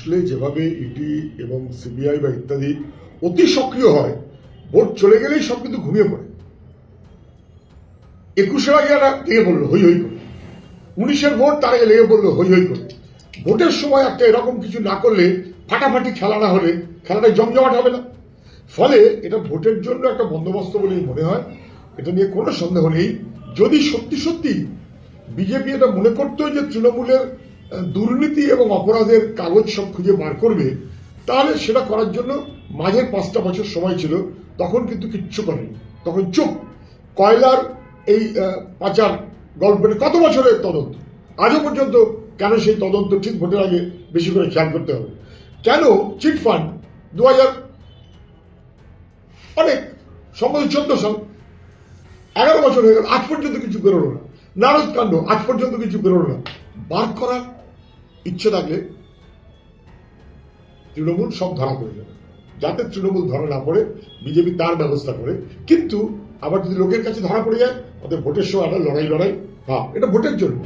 আসলে যেভাবে ইডি এবং সিবিআই বা ইত্যাদি অতি সক্রিয় হয়, ভোট চলে গেলেই সব কিন্তু ঘুমিয়ে পড়ে। 21-এর আগে একটা লেগে পড়লো হই হই করে, 19-এর ভোট তার আগে লেগে পড়লো হই হই করে। ভোটের সময় একটা এরকম কিছু না করলে, ফাটাফাটি খেলা না হলে খেলাটা জমজমাট হবে না। ফলে এটা ভোটের জন্য একটা বন্দোবস্ত বলেই মনে হয়, এটা নিয়ে কোনো সন্দেহ নেই। যদি সত্যি সত্যি বিজেপি এটা মনে করতো যে তৃণমূলের দুর্নীতি এবং অপরাধের কাগজ সব খুঁজে বার করবে, তাহলে সেটা করার জন্য মাঝের 5টা বছর সময় ছিল। তখন কিন্তু কিচ্ছু করেনি, তখন চুপ। কয়লার এই পাচার গল্পের কত বছরের তদন্ত, আজও পর্যন্ত কেন সেই তদন্ত ঠিক ভোটের আগে বেশি করে খেয়াল করতে হবে? কেন চিটফান্ড 2000 অনেক সম্ভবত 14 সাল, 11 বছর হয়ে গেল, আজ পর্যন্ত কিছু বেরোলো না। নারদ কাণ্ড আজ পর্যন্ত কিছু বেরোলো না। বার করার ইচ্ছে থাকলে তৃণমূল সব ধরা পড়ে যাবে। যাতে তৃণমূল ধরা না পড়ে বিজেপি তার ব্যবস্থা করে। কিন্তু আবার যদি লোকের কাছে ধরা পড়ে যায়, ওদের ভোটের সময় একটা লড়াই ভাব, এটা ভোটের জন্য।